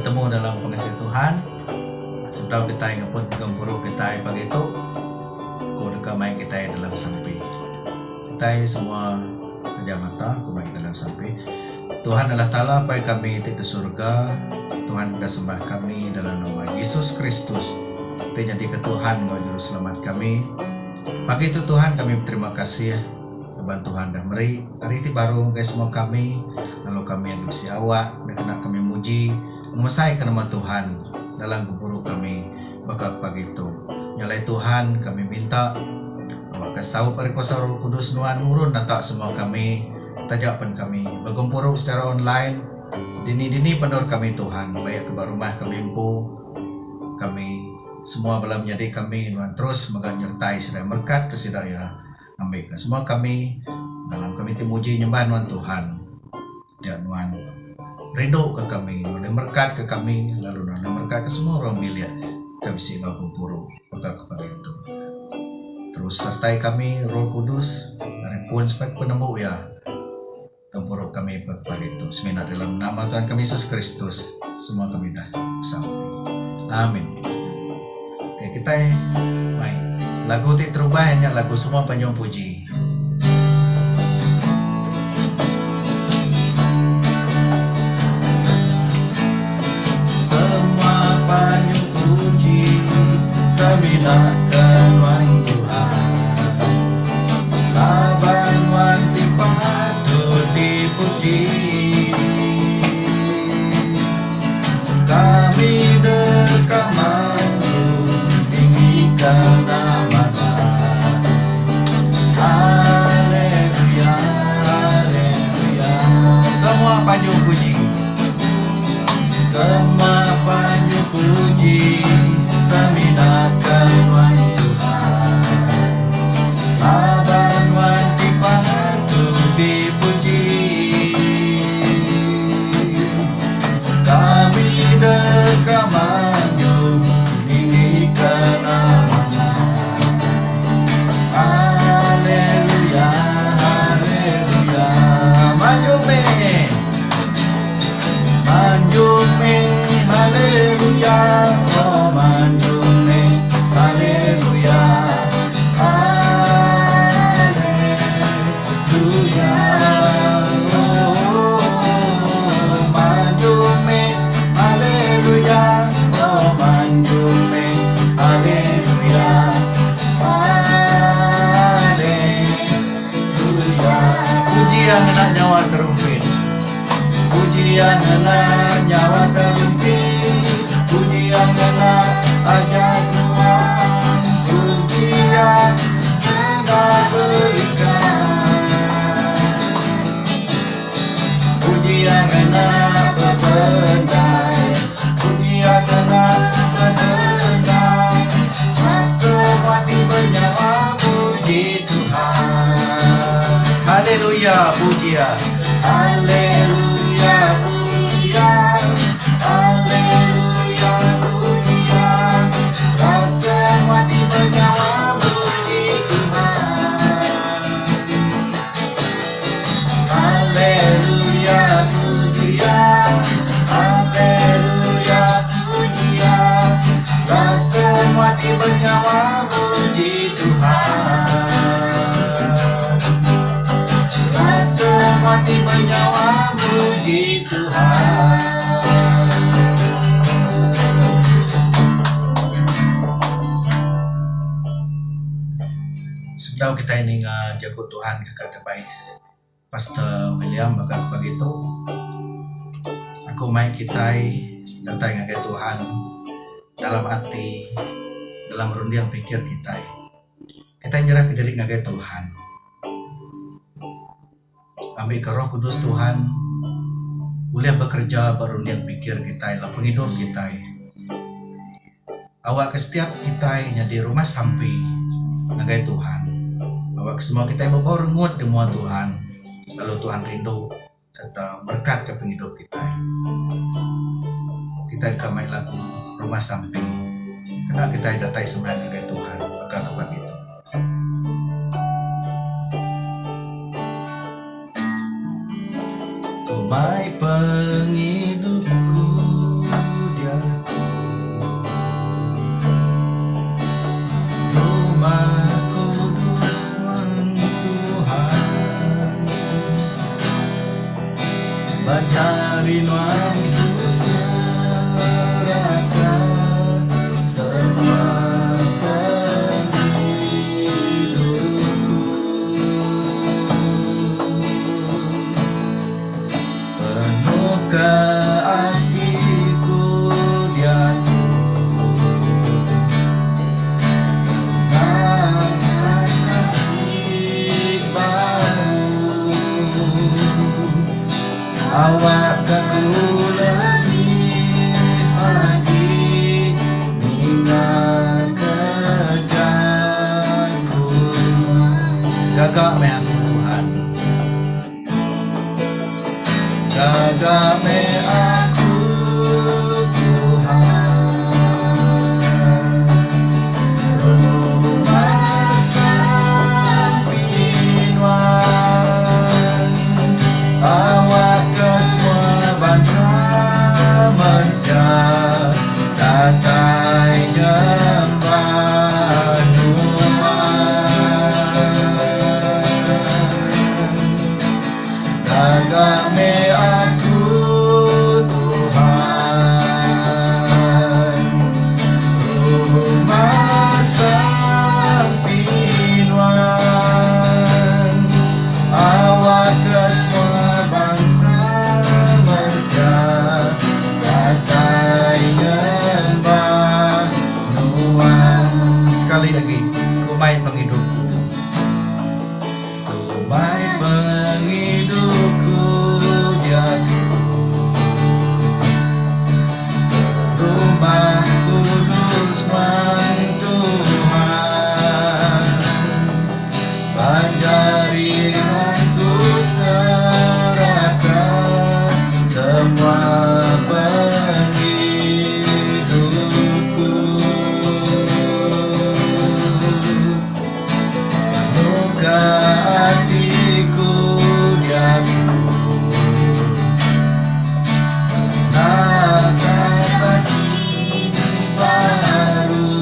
bertemu dalam pengasih Tuhan. Sedang kita ngapun gempuro kita pagi itu ko kamay kita dalam sampai. Kita semua kejamata kumay dalam sampai. Tuhan Allah Ta'ala pai kami di surga. Tuhan kita sembah kami dalam nama Yesus Kristus. Kita jadi ke Tuhan bahwa juru selamat kami. Pagi itu Tuhan kami berterima kasih kepada Tuhan dan meri hari itu baru guys semua kami lalu kami yang bisa awak dan kena kami muji memasai ke nama Tuhan dalam gemburu kami bakal pagi itu nyalai Tuhan kami minta awak kasih tahu perikuasa Roh Kudus nuan nurun natak semua kami tajapan kami bergemburu secara online dini pendor kami Tuhan baik ke rumah kami empu kami semua belah menjadi kami Tuhan terus menyertai sedaya berkat kesidaya ambil semua kami dalam kami timuji nyembah Tuhan ya Tuhan rindu ke kami oleh berkat ke kami lalu oleh berkat ke semua orang milik kami singgah kumpuru maka kepada itu terus sertai kami Roh Kudus dari pun sebagai penemu ya kumpuru kami kepada itu semina dalam nama Tuhan kami Yesus Kristus semua kami dah sampai amin. Oke, kita main lagu terubahnya lagu semua panjang puji. Semua panjang puji saminakan wan Tuhan. Laban wanti patut dipuji. Kami dekat karena mana haleluya haleluya semua panjang puji semua panjang puji saminakan wan Tuhan laban wanti patut dipuji kami dekat manjung ini karena Manjume, haleluya, oh manjume, haleluya, haleluya, oh manjume, haleluya, oh manjume, haleluya, haleluya. Puji yang enak nyawa terumpit. Puji yang enak nyawa terumpit, puji yang enak ajak Tuhan, puji yang enak berikan, puji yang enak berdendai, puji yang enak berdendai, semua bernyawa puji Tuhan. Haleluya, puji ya, haleluya. Pujian, haleluya, pujian, rasa mati bernyawa puji Tuhan. Haleluya, pujian, haleluya, pujian, rasa mati bernyawa puji Tuhan. Rasa mati bernyawa puji Tuhan. Sedang kita ini jago Tuhan kakak baik Pastor William bakal begitu. Aku main kita datang ke Tuhan dalam hati dalam rundiang pikir kita. Kita nyerah ke diri ngagai Tuhan. Ambil ke Roh Kudus Tuhan boleh bekerja berundian pikir kita lah penghidup kita awak ke setiap kita jadi rumah sampai nagai Tuhan awak semua kita membawa rengut demua Tuhan lalu Tuhan rindu serta berkat ke penghidup kita kamai lagu rumah sampai karena kita datai sebenarnya nagai Tuhan maka kepada itu Tumai penghidupku Nuan ku serahkan semua awak kakulani hati minat kejanku gagak me aku Tuhan gagak me aku Tuhan rumah sampinuan awak bangsa manusia tatai nyembah Tuhan gagak me aku Tuhan rumah sampinuan awak ke semua bangsa sekali lagi kumai penghidupku kumai penghidupku jatuh rumah kudus Tuhan banjari aku serahkan semua hatiku jatuh naga pagi baru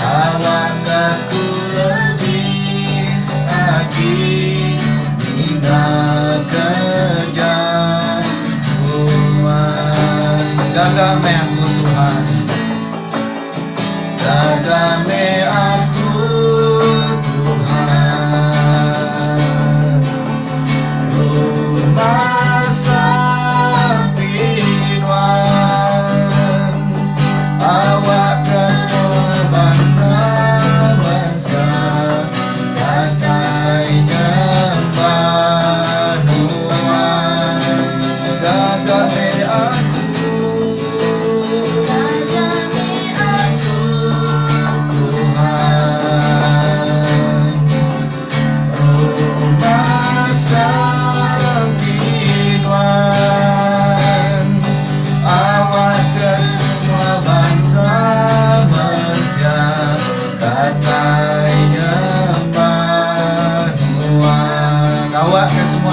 awak aku lebih lagi tinggal kejatuhan gagak me aku Tuhan gagak me aku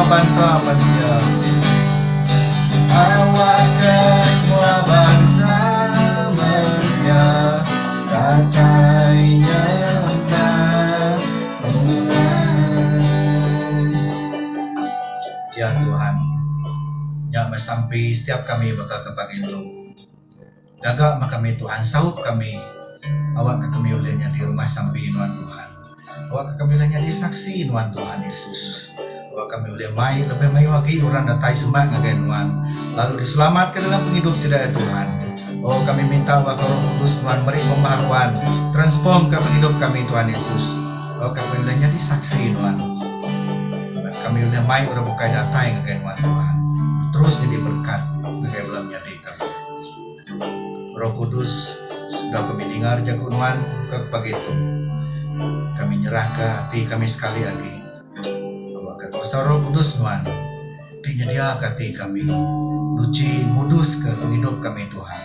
bangsa manusia awak ke semua bangsa manusia katanya ya Tuhan yang sampai setiap kami bakal kepagi itu gagak kami Tuhan saup kami awak kami ulehnya di rumah sampai Tuhan awak kami ulehnya di saksi Tuhan Yesus kami boleh lebih mayu lagi orang datai sembah ngaganuan lalu diselamatkan dalam penghidup sedaya Tuhan. Oh kami minta Roh Kudus Tuhan beri pembaharuan transform ke penghidup kami Tuhan Yesus. Oh kami boleh jadi saksi Tuhan kami boleh mayu orang bukai datai ngaganuan Tuhan terus jadi berkat ngagai dalam nyadi kami Roh Kudus sudah kami dengar jago Tuhan ke pagi itu kami nyerah ke hati kami sekali lagi kuasa Roh Kudus Tuhan tinyedia hati kami nuci ngudus ke penghidup kami Tuhan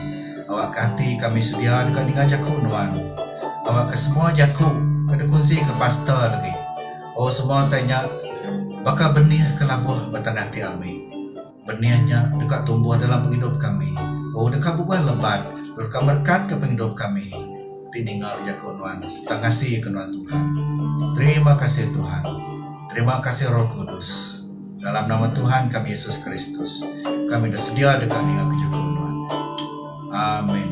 awak hati kami sedia dengan jaku Tuhan awak ke semua jaku ke kunci ke pastor lagi oh semua tanya bakal benih ke labuh batanati kami benihnya dekat tumbuh dalam penghidup kami oh dekat buah lebat berkat ke penghidup kami tinggal jaku Tuhan setengah kasih ke Tuhan terima kasih Tuhan. Terima kasih Roh Kudus. Dalam nama Tuhan kami Yesus Kristus, kami bersedia dekat dengan kejujuran. Amin.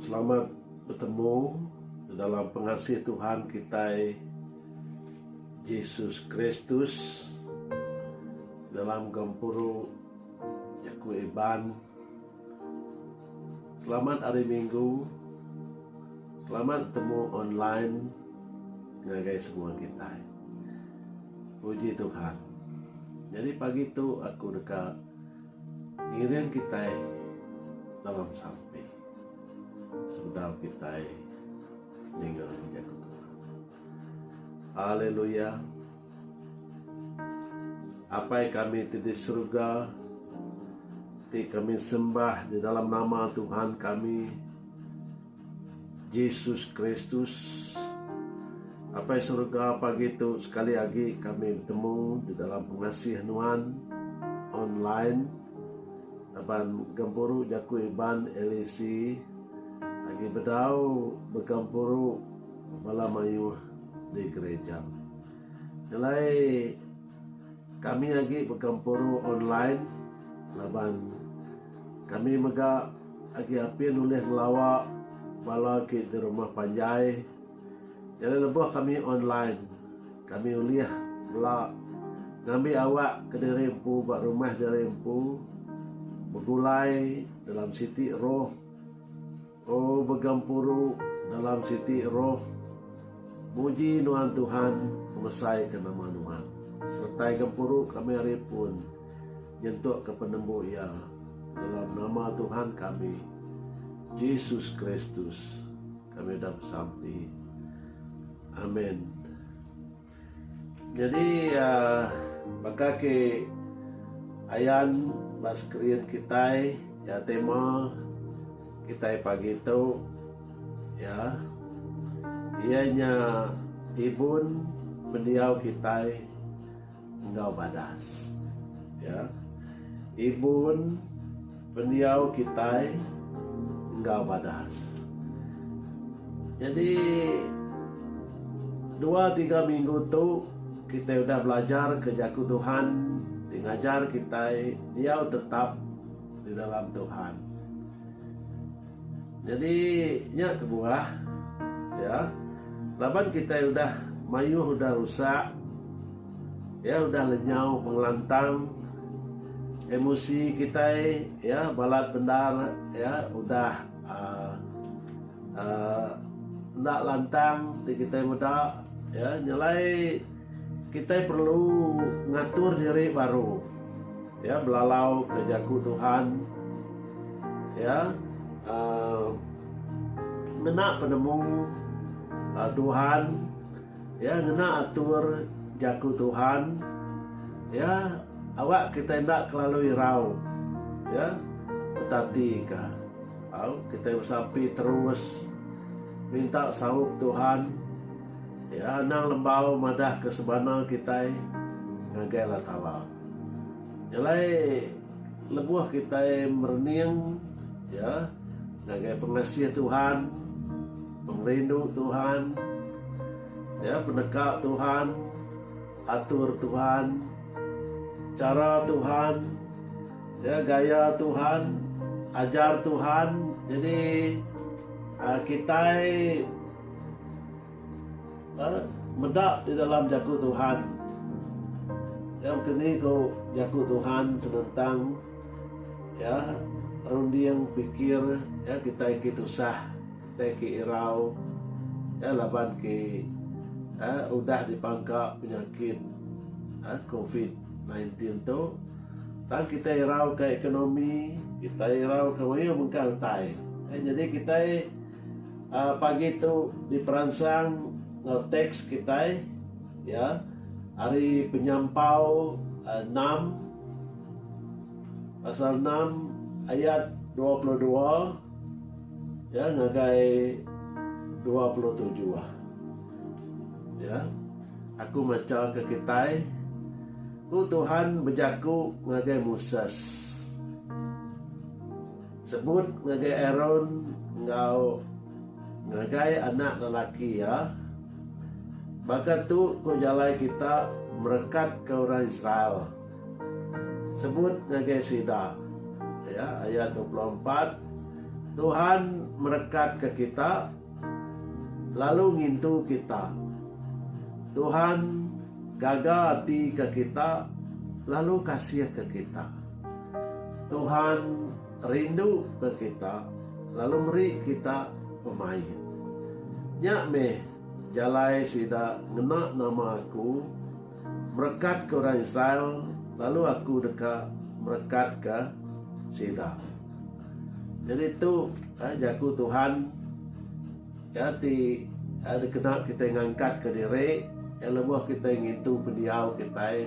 Selamat bertemu dalam pengasih Tuhan kita Yesus Kristus dalam Gampuru Yaku Iban. Selamat hari Minggu. Selamat bertemu online dengan semua kita. Puji Tuhan. Jadi pagi itu aku dekat ngirim kita dalam sampai sudah kita tinggal menjaga Tuhan. Haleluya. Apa yang kami di surga, kami sembah di dalam nama Tuhan kami Yesus Kristus. Apa surga pagi itu sekali lagi kami bertemu di dalam pengasihan Tuhan online Aban Gampuru Yaku Iban LEC lagi berdau bergampuru malam ayu di gereja. Nilai kami lagi bergampuru online laban kami mega lagi api nulis ngelawak bala ke di rumah Panjai. Jadi lebih kami online. Kami uliah bela ngambil awak ke Derempu, buat rumah Derempu, bergulai dalam Siti Roh. Oh, bergampuru dalam Siti Roh. Muji Tuhan Tuhan, mengesai ke nama Tuhan. Sertai gampuru kami hari pun nyentuk ke penembu ya dalam nama Tuhan kami Yesus Kristus kami dah sampai. Amin. Jadi maka ke ayan baskrian kita ya tema kita pagi itu ya ianya ibun mendiau kita engkau badas ya ibun pendiau kita engkau badas. Jadi 2-3 minggu tu kita udah belajar ke Jaku Tuhan, ngajar kita dia tetap di dalam Tuhan. Jadi nyak kebuah ya. Laban kita udah mayu udah rusak. Ya udah lenyau pengelantang. Emosi kita ya balat bendar ya udah ndak lantang kita muda ya nyalai kita perlu ngatur diri baru ya belalau ke Jaku Tuhan ya ngena penemu Tuhan ya ngena atur Jaku Tuhan ya awak kita ndak kelalui rau ya tadi kah kita sampai terus minta saup Tuhan ya nang lembau madah ke sebana kita ngagai lah tala nyalai lebuh kita merening ya ngagai pengasih Tuhan pengrindu Tuhan ya pendekat Tuhan atur Tuhan cara Tuhan ya gaya Tuhan ajar Tuhan. Jadi kita medak di dalam Jaku Tuhan. Yang kini kau Jaku Tuhan senentang ya rundi yang pikir ya kita usah kita irau ya laban ke udah dipangka penyakit COVID-19 tu tan kita irau ke ekonomi kita irau ke wayo mengkal tai jadi kita pagi itu diperansang teks kita ya hari penyampau 6 pasal 6 ayat 22 ya ngagai 27 ya aku macam ke kita ku Tuhan berjaku ngagai Moses sebut ngagai Aaron ngau ngagai anak lelaki ya Maka tu ko jalai kita merekat ke orang Israel. Sebut ngagai sida. Ya, ayat 24. Tuhan merekat ke kita, lalu ngintu kita. Tuhan gagal hati ke kita, lalu kasih ke kita. Tuhan rindu ke kita, lalu beri kita pemain. Nyak me jalai sida ngena nama aku, merekat ke orang Israel, lalu aku dekat merekat ke sida. Jadi itu jaku Tuhan ya ti ada kena kita ngangkat ke diri, yang lebih kita ngitu pendiau kita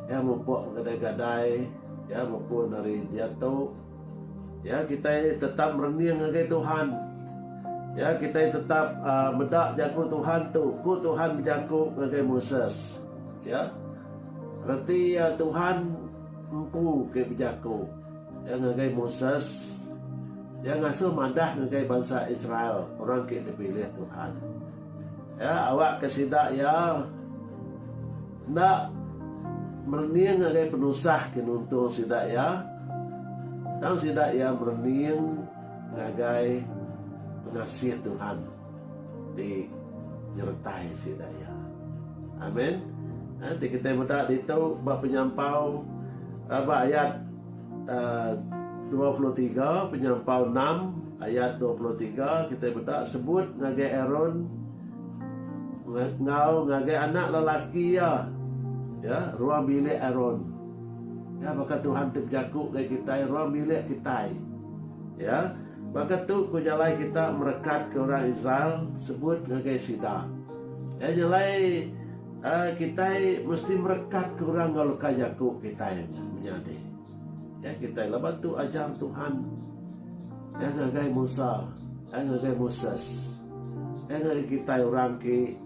ya mumpuk gadai-gadai ya maupun dari jatuh ya kita tetap merening dengan Tuhan ya kita tetap medak jaku Tuhan tu ku Tuhan berjaku dengan Moses ya berarti Tuhan empu ke berjaku yang dengan Moses yang ngasuh madah dengan bangsa Israel orang ke dipilih Tuhan ya awak kesidak ya ndak merening dengan penusah kinuntung sidak ya tang sidak ya merening ngagai pengasih Tuhan di nyertai sidak ya amin. Nanti kita mudah itu bab penyampau ayat 23 penyampau 6 ayat 23 kita mudah sebut ngagai Aaron ngau ngagai anak lelaki ya ruang bilik Aaron ya maka Tuhan terjaku ke kita ruang bilik kita ya maka tu kujalai kita merekat ke orang Israel sebut ngagai sida ya jalai kita mesti merekat ke orang kalau kajaku kita menjadi ya kita lepas tu ajar Tuhan ya ngagai Musa ngagai Moses ngagai kita orang ke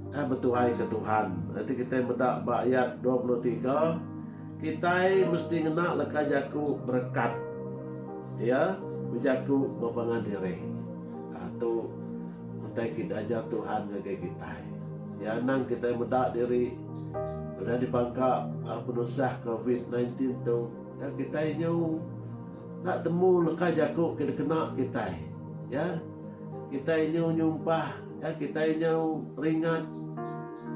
bertuai ke Tuhan. Nanti kita mendak ayat 23 kita mesti ngena leka jaku berkat ya berjaku ngobangan diri atau kita ajar Tuhan ngagai kita ya nang kita mendak diri sudah dipangkap penusah COVID-19 tu ya kita nyu nak temu leka jaku kita kena kita ya kita nyu nyumpah ya kita nyu ringat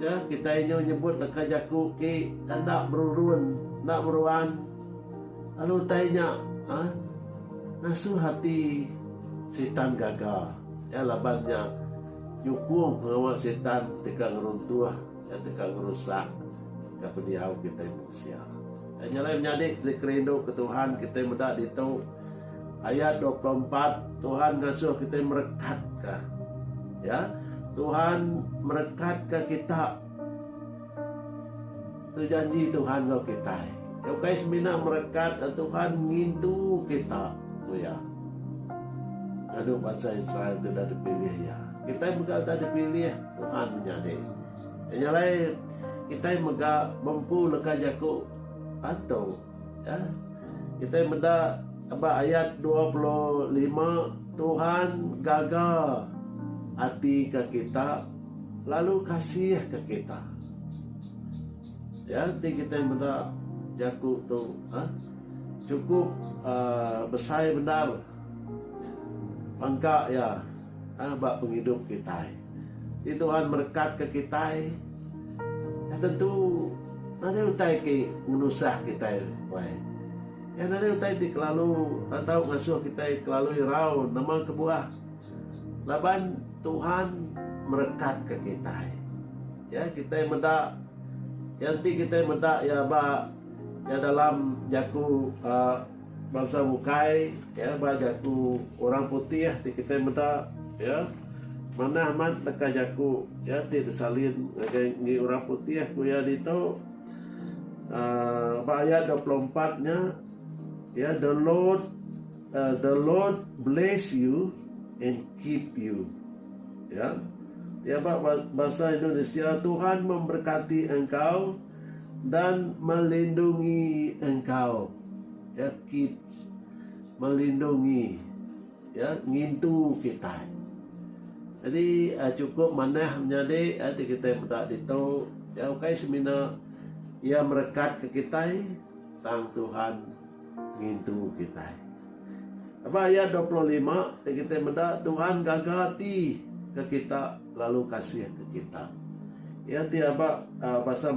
ya kita nyebut leka jaku ke nak berurun nak beruan lalu tanya ngasuh hati setan gagal ya labannya nyukung ngawak setan tekan ngeruntuh ya tekan ngerusak ke pendiau kita manusia ya nyalai menyadik dikerindu ke Tuhan kita mudah itu ayat 24 Tuhan ngasuh kita merekat ke ya Tuhan merekat ke kita itu janji Tuhan kau kita kau kais mina merekat Tuhan ngintu kita ya aduh bangsa Israel itu dah dipilih ya kita juga dah dipilih Tuhan menjadi yang lain kita juga mampu leka jaku atau ya kita menda ayat 25 Tuhan gagal hati ke kita lalu kasih ke kita ya nanti kita benda jaku tu cukup besar benar pangka ya bak penghidup kita di Tuhan merekat ke kita ya tentu nanti utai ke ngenusah kita ya nanti utai di kelalu atau ngasuh kita kelalu irau nama kebuah laban Tuhan merekat ke kita ya kita mendak nanti kita mendak ya ya dalam jaku bangsa bukai ya jaku orang putih ya kita mendak ya mana amat teka jaku ya tidak salin ngi orang putih ya kuya itu ayat 24 nya ya the Lord bless you and keep you ya bahasa Indonesia Tuhan memberkati engkau dan melindungi engkau ya keeps melindungi ya ngintu kita Jadi cukup manah menjadi hati kita muda itu ya ukai semina ia merekat ke kita tang Tuhan ngintu kita. Apa ayat 25 kita muda Tuhan gagati ke kita lalu kasih ke kita. Ya tiaba bahasa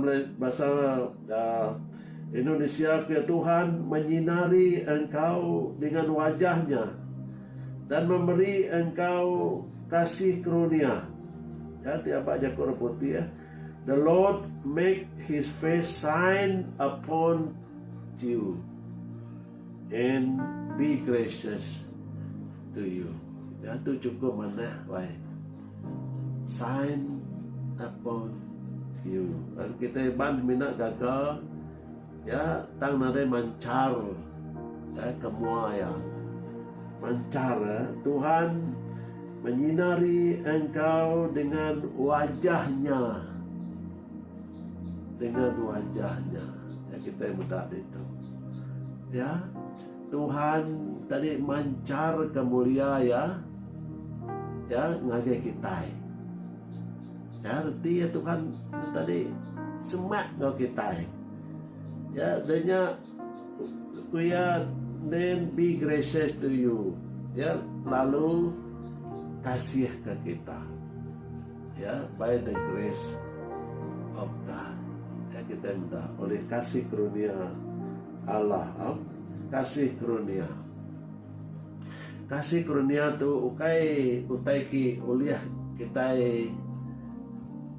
Indonesia ya Tuhan menyinari engkau dengan wajahnya dan memberi engkau kasih karunia. Ya tiaba jakor putih ya. The Lord make his face shine upon you and be gracious to you. Ya tu cukup mana wai. Shine upon you. Dan kita ban mina gagal ya tang nare mancar ya kemua ya mancar ya. Tuhan menyinari engkau dengan wajahnya, ya kita muda itu ya Tuhan tadi mancar kemuliaan ya ngage kita ya arti ya Tuhan tadi semak ngau kita ya adanya kuya then be gracious to you ya lalu kasih ke kita ya by the grace of God ya kita minta oleh kasih karunia Allah kasih karunia tu utai ki uliah kita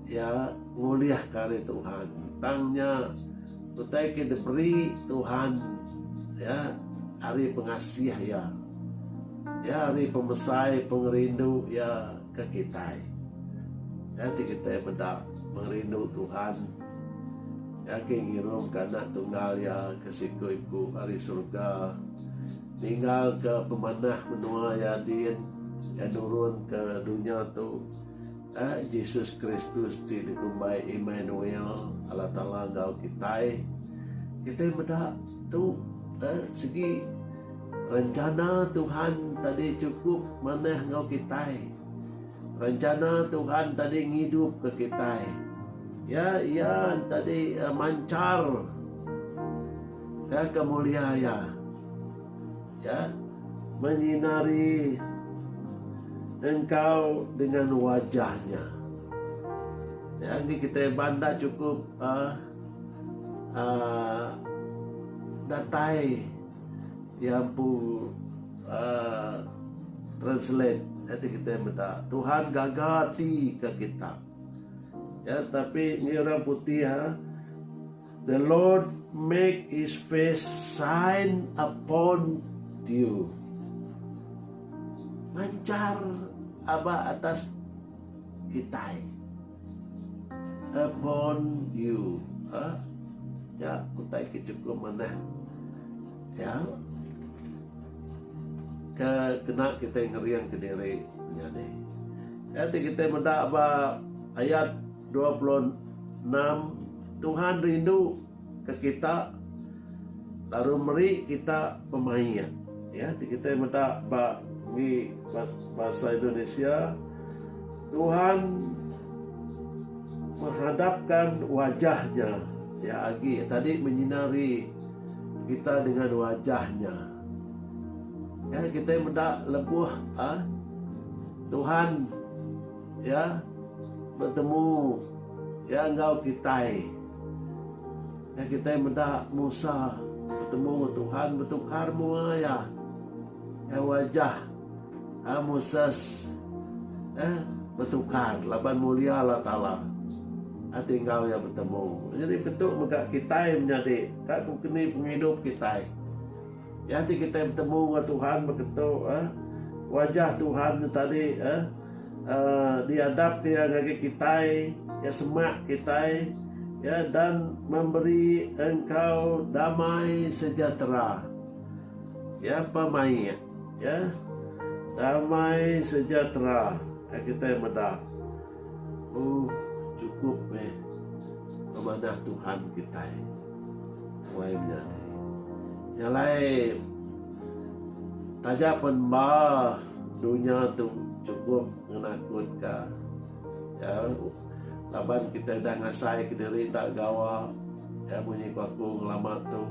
ya nguliah kari Tuhan tangnya utai ki diberi Tuhan ya hari pengasih ya hari pemesai pengerindu ya ke kita ya kita benda merindu Tuhan ya kengirum karena tunggal ya kesiku ibu hari surga tinggal ke pemanah menua ya din ya turun ke dunia tu Yesus Kristus di kumbai Emmanuel Allah Ta'ala gau kita benda tu segi rencana Tuhan tadi cukup maneh ngau kita. Rencana Tuhan tadi ngidup ke kita. Ya tadi mancar. Ya kemuliaan. Ya menyinari engkau dengan wajahnya. Ya ini kita banda cukup datai yang pu translate nanti kita minta Tuhan gagati ke kita ya tapi ini orang putih ya the Lord make his face shine upon you mancar aba atas kita upon you ya utai cukup mana ya kena kita ngeriang ke diri nyane. Nanti kita mendak ayat 26 Tuhan rindu ke kita lalu beri kita pemain. Ya, kita mendak di bahasa Indonesia Tuhan menghadapkan wajahnya ya Agi tadi menyinari kita dengan wajahnya. Ya kita mendak lebuh Tuhan ya bertemu ya engkau kita ya kita mendak Musa bertemu Tuhan bertukar mua ya wajah Moses bertukar laban mulia Allah Ta'ala tinggal yang bertemu jadi bentuk muka kita menjadi kak kini penghidup kita ya nanti kita bertemu dengan Tuhan berketuk wajah Tuhan tadi dihadap dia bagi kita ya semak kita ya dan memberi engkau damai sejahtera ya pemain ya damai sejahtera ya kita mendak cukup kepada Tuhan kita wai menjadi yang lain tajak penba dunia tu cukup menakut ka. Ya, laban kita dah ngasai ke diri tak gawa. Ya, bunyi aku ngelamat tu.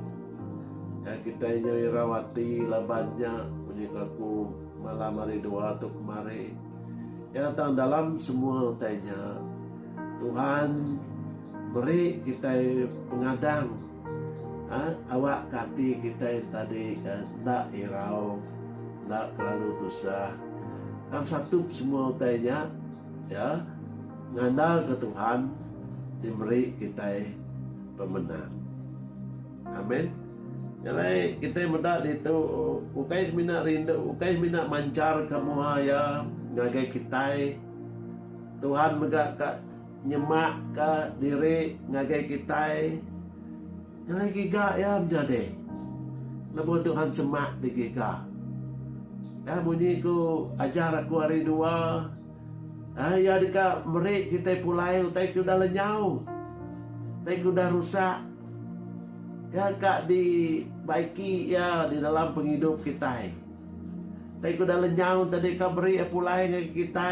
Ya, kita nyoi rawati labannya bunyi aku malam hari dua tu kemari. Ya, tang dalam semua tanya Tuhan beri kita pengadang. Awak kati kita tadi tak irau, tak terlalu susah. Yang satu semua tanya, ya, ngandal ke Tuhan, diberi kita pemenang. Amin. Jadi kita mendak itu, ukais mina rindu, ukais mina mancar kamu ya, ngagai kita. Tuhan megak nyemak ke diri ngagai kita. Yang lagi gak ya menjadi. Lepas Tuhan semak di giga. Ya, bunyi ku ajar aku hari dua. Ya dekat merik kita pulai. Tapi ku dah lenyau. Tapi ku dah rusak. Ya kak dibaiki ya di dalam penghidup kita. Tapi ku dah lenyau. Tadi kau beri pulai dengan kita.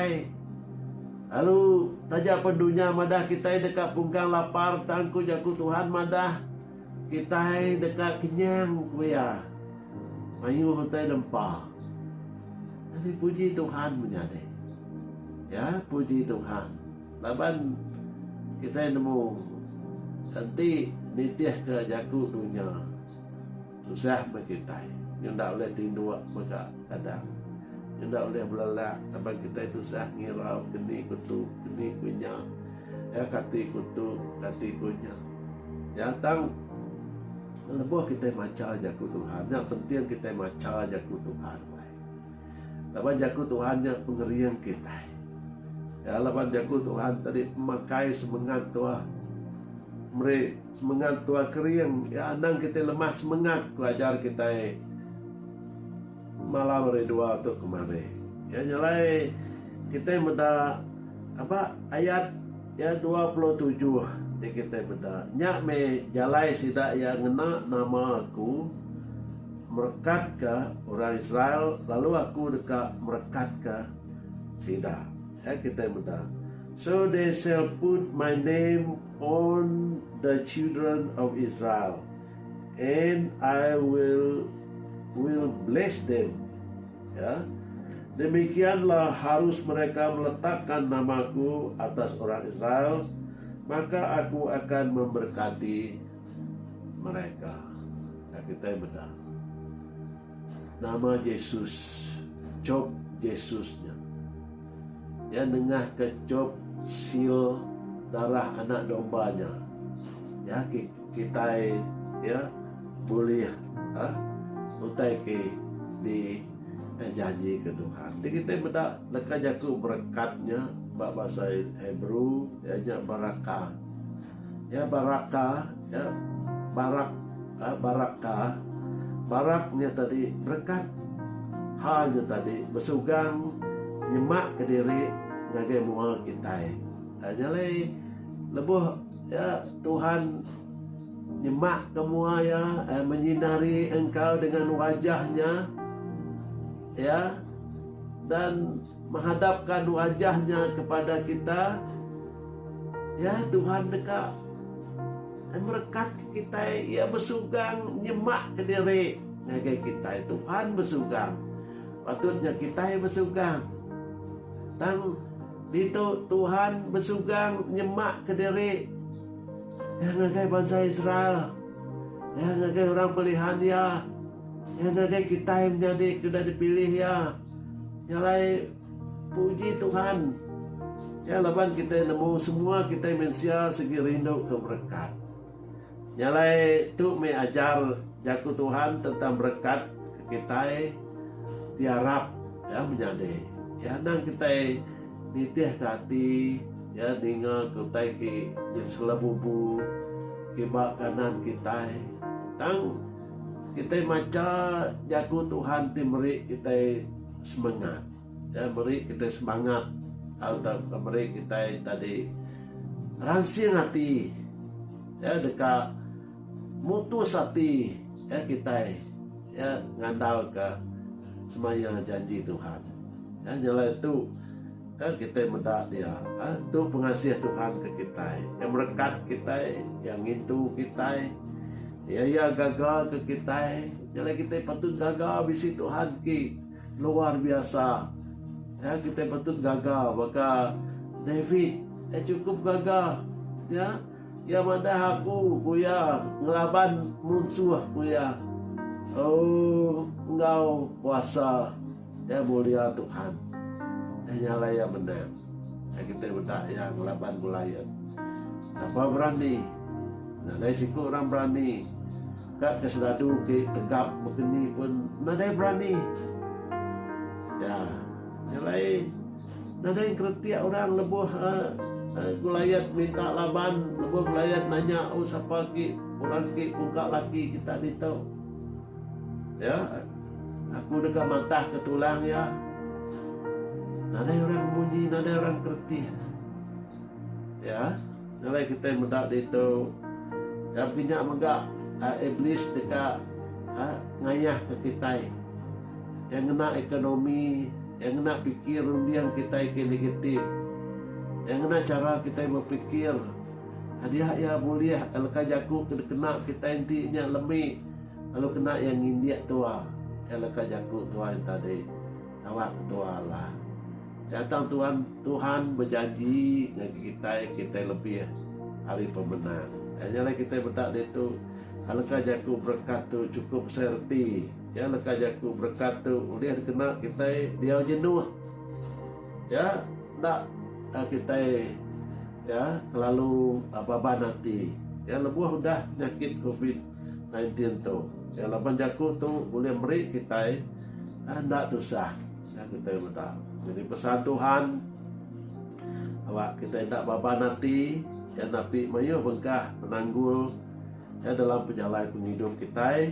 Lalu tajak pendunya madah kita dekat pungkang lapar. Tangku jaku Tuhan madah. Kita dekat kenyang kuya. Mayu hutai lempah. Jadi puji Tuhan menjadi. Ya, puji Tuhan. Laban kita nemu nanti nitih ke jaku dunia. Susah kita. Yang tak boleh tinduk maka kadang. Yang tak boleh belalak. Laban kita itu susah ngirau. Keni kutu, keni kunya. Ya, kati kutu, kati kunya. Ya, tang lebuh kita maca jaku Tuhan. Yang penting kita maca jaku Tuhan. Laban jaku Tuhan yang pengerian kita. Ya, laban jaku Tuhan tadi memakai semangat tua. Mereka semangat tua keriang. Ya, nang kita lemah semangat. Kuajar kita malam hari dua tu kemarin. Ya, nyalai kita meda apa ayat ya 27. Kita beda nyak me jalai sidak yang ngena nama aku merekat ke orang Israel, lalu aku dekat merekat ke sidak. Ya, kita beda. So they shall put my name on the children of Israel, and I will bless them. Ya, demikianlah harus mereka meletakkan namaku atas orang Israel, maka aku akan memberkati mereka. Ya, kita benar. Nama Yesus, cop Yesusnya. Ya, nengah ke cop sil darah anak dombanya. Ya, kita ya boleh utai ke di janji ke Tuhan. Jadi kita benar lekat jaku berkatnya. Bahasa Hebrew ya barakah. Ya barakah, ya barakah. Baraknya tadi berkat. Hanya tadi bersugang nyemak ke diri ngagai mua kita. Hanya lebuh ya Tuhan nyemak ke mua ya, menyinari engkau dengan wajahnya ya, dan menghadapkan wajahnya kepada kita. Ya, Tuhan dekat merekat kita. Ya, bersugang nyemak ke diri ngagai kita. Tuhan bersugang, patutnya kita bersugang. Tang itu Tuhan bersugang nyemak ke diri ya ngagai bangsa Israel, ya ngagai orang pilihan ya, ya ngagai kita yang menjadi sudah dipilih ya. Nyalai puji Tuhan. Ya, laban kita nemu semua kita manusia segi rindu ke berkat. Nyalai tu me ajar jaku Tuhan tentang berkat ke kita tiarap ya menjadi. Ya, nang kita nitih kati ya ninga kita ke selabubu ke bak kanan kita. Tang kita maca jaku Tuhan timri kita semangat. Ya, beri kita semangat atau beri kita tadi ransing hati ya dekat mutus hati ya kita ya ngandal ke semaya janji Tuhan. Ya, nyala itu kan kita mendak dia. Itu pengasih Tuhan ke kita, yang merekat kita, yang ngintu kita, ya gagal ke kita. Nyala kita patut gagal bisi Tuhan ki luar biasa. Ya, kita patut gagal. Maka David cukup gagal. Ya mana aku kuya ngelaban musuh kuya. Oh, engkau kuasa. Ya mulia Tuhan. Nyala yang benar. Ya, kita benar yang laban Goliat. Siapa berani? Nadai siku orang berani. Kak kesedadu ke tegap begini pun nadai berani. Ya, nyalai nadai keretiak orang lebuh Goliat minta laban, lebuh Goliat nanya, oh siapa ki orang ki buka laki kita ditau. Ya, aku dekat mantah ke tulang ya. Nada orang bunyi, nada orang kerti. Ya, nilai kita mendak itu. Ya, pinyak megak iblis dekat ngayah ke kita. Yang kena ekonomi, yang kena pikir yang kita negatif. Yang kena cara kita berpikir. Hadiah ya mulia, kalau kajaku kena kita intinya lemih. Kalau kena yang India tua, kalau kajaku tua yang tadi. Awak tua lah. Datang Tuhan berjanji bagi kita lebih hari pemenang. Hanya kita berdak itu, kalau kajaku berkat tu cukup serti. Ya, kalau kajaku berkat tu boleh kena kita dia jenuh. Ya, tak kita ya lalu apa nanti. Ya, lebuh sudah penyakit COVID-19 tu. Ya, lapan jaku tu boleh beri kita tak susah. Ya, kita berdak. Jadi pesan Tuhan, awak kita tidak bapa nanti, ya napi mayu bengkah penanggul, ya dalam perjalanan penghidup kita.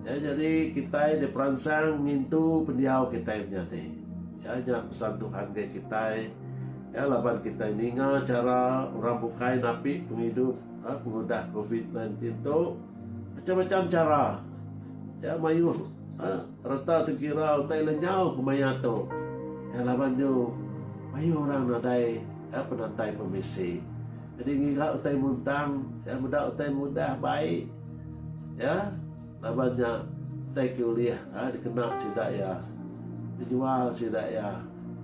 Ya, jadi kita diperansang mintu pendiau kita menjadi. Ya, jangan pesan Tuhan ke kita. Ya, laban kita ingat cara orang bukai napi penghidup pengudah COVID-19 itu macam-macam cara. Ya, mayu rata terkira utai lenyau kumaya tu. Yang laban tu mayu orang nadai penantai pemisi. Jadi ngigak utai muntang, ya mudah utai mudah baik. Ya, labannya utai kuliah dikena sidak ya. Dijual sidak ya.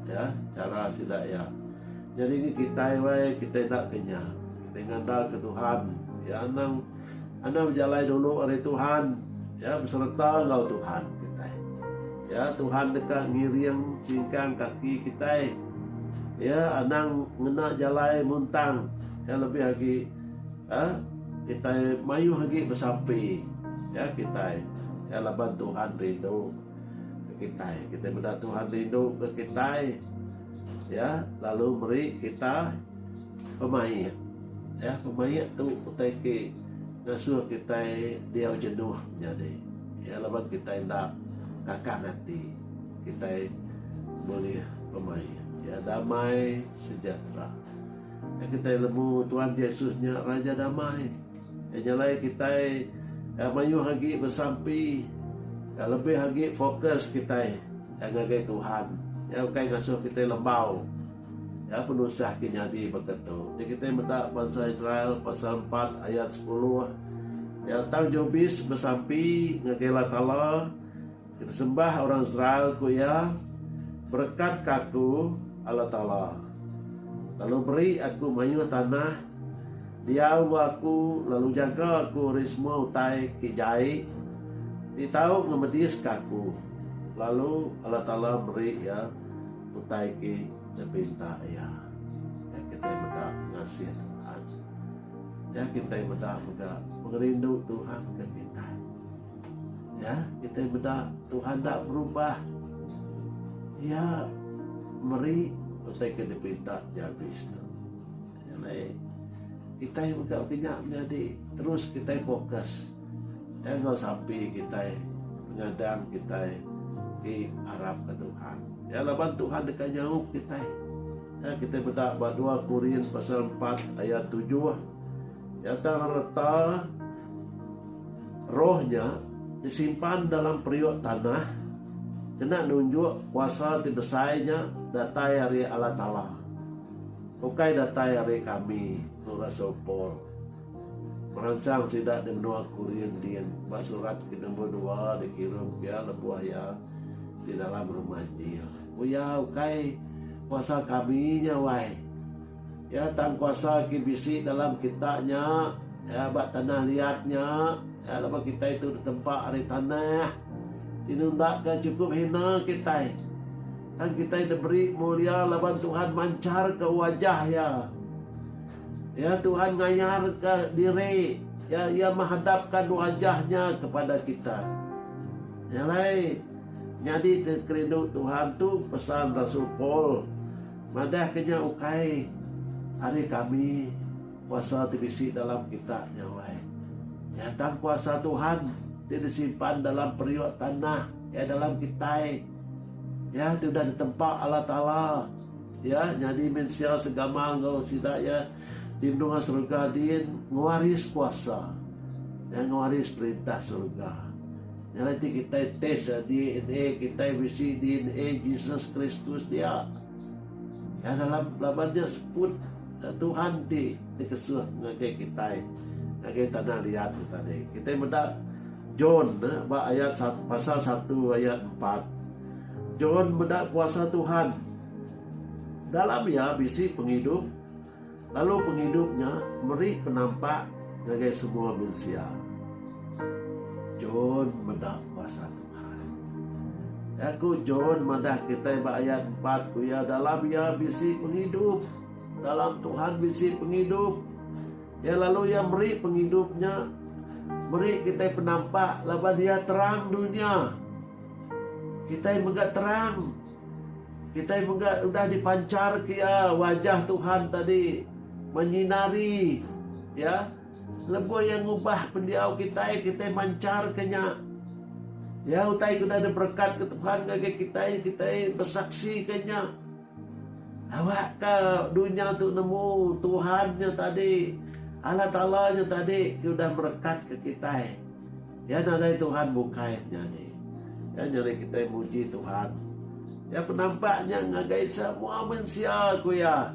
Ya, cara sidak ya. Jadi ini kita kita tak kenyang. Kita ngandal ke Tuhan. Ya, anang berjalan dulu oleh Tuhan. Ya, beserta engkau Tuhan kita. Ya, Tuhan dekat ngiring singkang kaki kita. Ya, anang ngena jalai muntang. Ya, lebih lagi kita mayu lagi bersampai. Ya, kita ya laban Tuhan rindu ke kita. Kita benda Tuhan rindu ke kita. Ya, lalu beri kita pemayat. Ya, pemayat tu utai ke ngasuh kita dia jenuh jadi. Ya, laban kita hendak kakak hati kita boleh pemayat. Ya, damai sejahtera. Ya, kita lemu Tuhan Yesusnya Raja Damai. Ya, nyalai kita mayu lagi bersampi. Ya, lebih lagi fokus kita ngagai Tuhan. Ya, bukan ngasuh kita lembau. Ya, penusah kinyadi begitu. Jadi kita mendak bangsa Israel pasal 4 ayat 10. Ya, tang jobis bersampi ngagela tala. Kita sembah orang Israel ku ya berkat kaku Allah Ta'ala. Lalu beri aku mayu tanah, diau aku lalu jaga aku rismo utai kijai, ditau ngemedis kaku. Lalu Allah Ta'ala beri ya utai ki depinta ya. Ya, kita mendak ngasih Tuhan. Ya, kita mendak mengerindu Tuhan ke kita. Ya, kita mendak Tuhan tak berubah. Ya, meri utai ke depinta jabis tu. Jadi kita yang buka pinyak menjadi terus kita fokus. Ya, nggak sampai kita mengadang kita di Arab ke Tuhan. Ya, laban Tuhan dekat jauh kita. Ya, kita berdak 2 Korintus pasal 4 ayat 7. Ya, rata rohnya disimpan dalam periuk tanah. kena nunjuk kuasa ti besainya datai hari Allah Ta'ala. Bukai datai hari kami Rasul Paul merancang sidak di benua Korintian surat ke nombor 2 dikirim ya lebuah ya di dalam rumah Injil. Ya ukai kuasa kami nya wai. Ya tang kuasa ki bisi dalam kitanya ya bak tanah liatnya ya lepas kita itu di tempat hari tanah tinundak ke cukup hina kita tang kita diberi mulia lawan Tuhan mancar ke wajah ya Tuhan ngayar ke diri ya ia menghadapkan wajahnya kepada kita ya lain jadi kerindu Tuhan tu pesan Rasul Paul madah kenya ukai hari kami kuasa dibisi dalam kitabnya wai. Ya tang kuasa Tuhan tidak disimpan dalam periuk tanah ya dalam kitai. Ya sudah di tempat Allah Ta'ala. Ya jadi mensia segamal ngau sidak ya di benua surga din ngawaris kuasa. Ya ngawaris perintah surga. Ya nanti kita tes DNA kita bisi DNA Jesus Kristus dia. Ya dalam labannya sebut Tuhan di kesuh ngagai kita ngagai tanah liat tadi kita mendak John ayat pasal 1 ayat 4 John mendak kuasa Tuhan dalam ya bisi penghidup lalu penghidupnya beri penampak ngagai semua manusia. John mendak kuasa Tuhan aku John mendak kita ayat 4 ya dalam ya bisi penghidup dalam Tuhan bisi penghidup ya lalu yang beri penghidupnya beri kita penampak laban dia terang dunia kita yang mengat terang kita yang mengat udah dipancar kia wajah Tuhan tadi menyinari ya lebo yang ubah pendiau kita mancar kenya ya utai kuda ada berkat ke Tuhan kage kita bersaksi kenya awak ke dunia tu nemu Tuhannya tadi Allah Ta'ala-nya tadi sudah merekat ke kita ya nadai Tuhan bukainya nih ya nyari kita muji Tuhan ya penampaknya ngagai semua manusia ku ya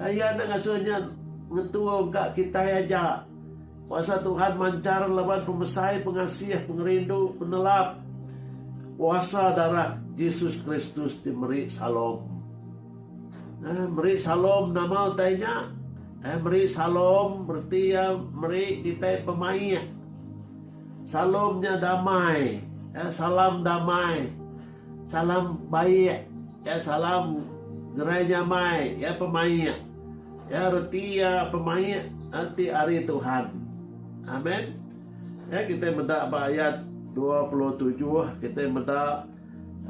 ayah ngasuhnya ngetua enggak kita aja kuasa Tuhan mancar lawan pemesai pengasih pengerindu penelap kuasa darah Yesus Kristus diberi salom. Meri salom nama utainya meri salom berarti ya meri kita pemain salomnya damai ya salam damai salam baik ya salam gerai mai ya pemain ya reti ya pemain nanti hari Tuhan amin ya kita mendak ayat 27 kita mendak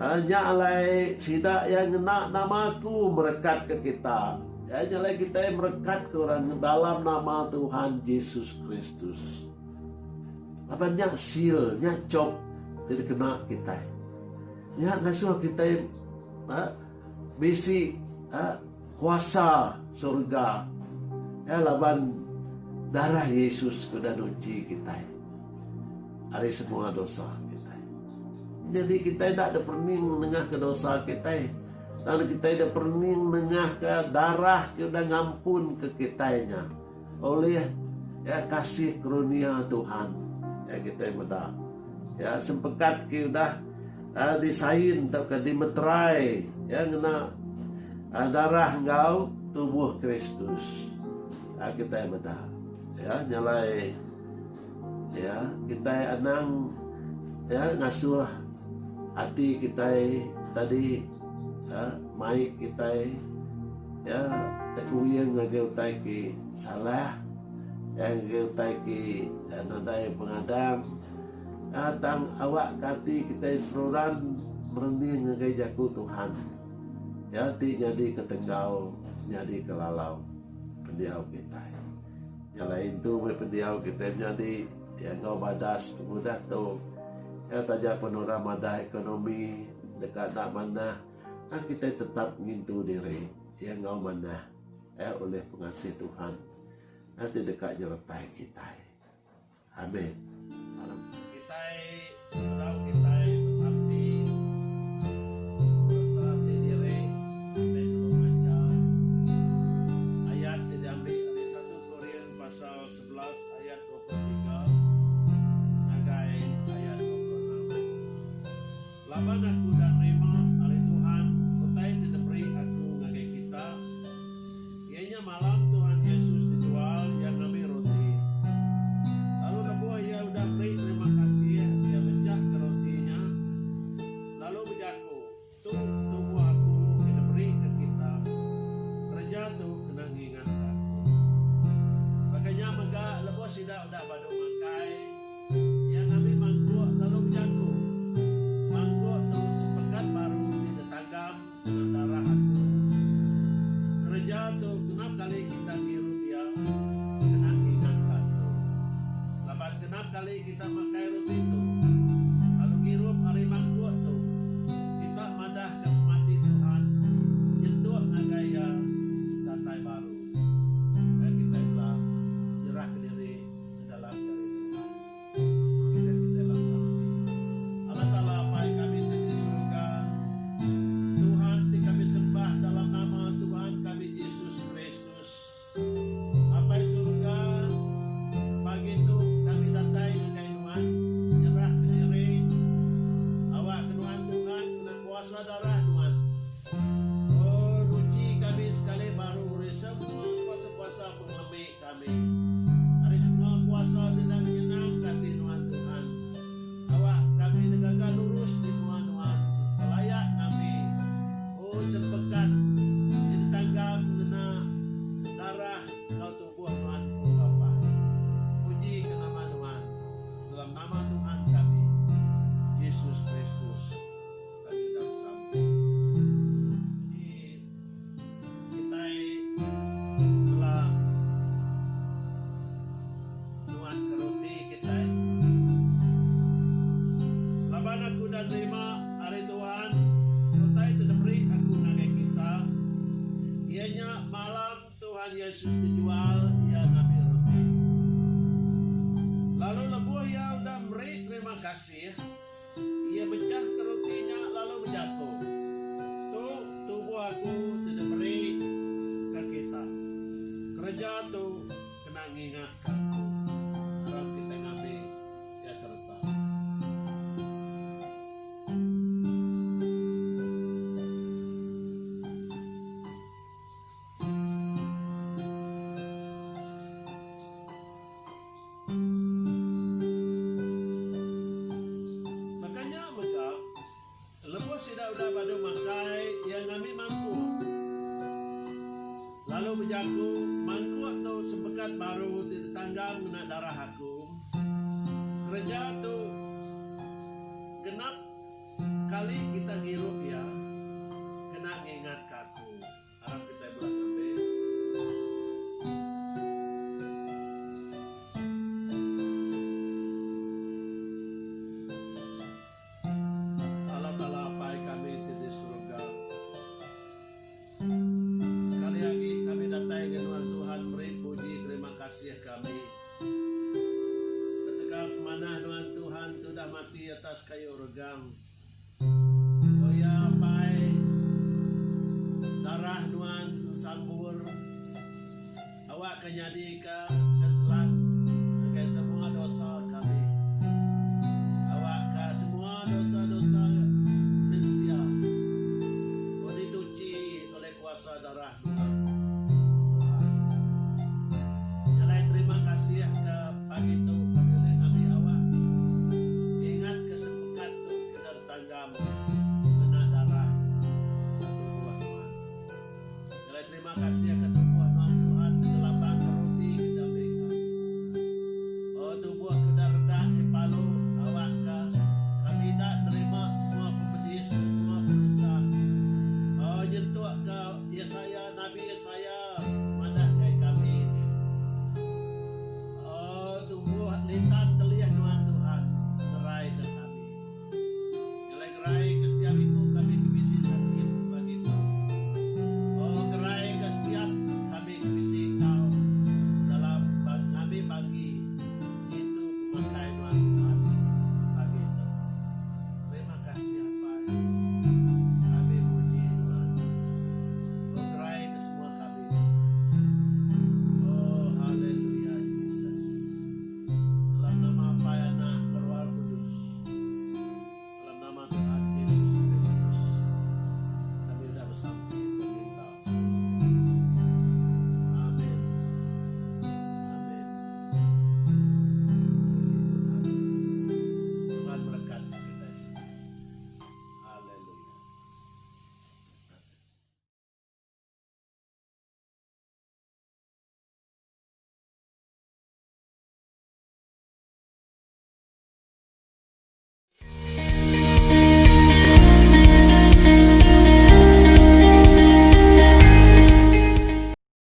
nyalai sidak yang nak namaku merekat ke kita ya nyalai kita yang merekat ke orang dalam nama Tuhan Yesus Kristus apanya silnya cop tidak kena kita ya ngasuh kita bisi kuasa surga ya laban darah Yesus kuda nuci kita hari semua dosa kita jadi kita tidak ada perning menengah ke dosa kita dan kita tidak perning menengah ke darah kuda ngampun ke kitanya oleh ya kasih karunia Tuhan ya kita mudah ya sempekat kita disain atau ke dimeterai ya kena darah engkau tubuh Kristus ya kita mudah ya nyalai ya kita anang ya ngasuh hati kita tadi ya mai kita ya tekuyang ngageutai ki salah yang ngageutai ki nadai pengadam tang awak kati kita seruran merendih ngagai jaku Tuhan ya ti jadi ketenggau jadi kelalau pendiau kita yang lain tu pendiau kita jadi ya ngau badas mudah tu ya taja panorama dah ekonomi dekat nak mana kan kita tetap ngintu diri yang ngau mana oleh pengasih Tuhan nanti dekat nyertai kita amin kita tahu kita bersampi Laban aku dan rema ali Tuhan, kutai tidak beri aku ngagai kita. Ianya malam Tuhan Yesus dijual yang ngambil roti. Lalu lebuh ia udah beri terima kasih, dia pecah ke rotinya. Lalu bejaku, tubuh aku tidak beri ke kita. Kerja tu kena ngingat aku. Makanya mega lebuh sida udah badu makai. Yang ngambil mangkuk lalu bejaku. Mangkuk tu sepekat baru tidak tagam dengan darah aku. Kerja tu kenap kali kita ngirup dia, kena ingat aku. Lapan kenap kali kita makai roti tu, lalu ngirup hari mangkuk tu, kita madah ke mati Tuhan, nyentuh ngagaya datai baru. Dan kita bilang jerah ke diri ke dalam dari Tuhan. Mengikat kita dalam sampai. Allah Ta'ala apa yang kami di surga, Tuhan di kami sembah dalam nama Tuhan kami Yesus Kristus. Apa yang surga, pagi itu kami datai ke Tuhan, nyerah ke diri, awak ke Tuhan, kena kuasa darah Tuhan. Oh, ruci kami sekali baru, hari semua kuasa-kuasa mengambil kami. Hari semua kuasa tidak menyenangkan di Tuhan. Awak kami negara lurus di Tuhan, layak kami. Oh, sepekat jadi tanggap kena darah kau tubuh Tuhan, oh Bapa. Puji ke nama Tuhan. Dalam nama Tuhan kami, Yesus Kristus, kami dah sampai. Jadi kita telah Tuhan kerumpi kita. Laban aku dan terima hari Tuhan, kota itu diberi aku ngagai kita. Ianya malam Tuhan Yesus dijual, ia ngambil roti. Lalu lebuh ia udah beri terima kasih. Ia pecah ke rotinya lalu berjatuh. Tuh tubuh aku tidak beri ke kita. Kerja tu kena ngingat aku. Harap kita ngambil ya serta. Makanya maka lepas sudah badu makai yang ngambil mangkuk. Lalu berjaku mangkuk tu sepekat baru tidak tanggam kena darah aku. Kerja tu genap kali kita ngirup ya, kena ngingat kaku. Harap kita bilang ambil. Allah Ta'ala apa yang kami di surga. Sekali lagi kami datang ke Tuhan beri puji terima kasih kami. Ketika mana Tuhan sudah mati atas kayu regang. Oh ya Pai, darah Tuhan sambur. Awak kenyadika dan selat ke semua dosa kami. Awak ke semua dosa-dosa manusia. Oh dituci oleh kuasa darah Tuhan. Nyalai terima kasih ke pagi itu kami boleh ngambil awak. Ingat kesepekat tu kita tanggam kena darah tubuh Tuhan. Nyalai terima kasih ke Tuhan.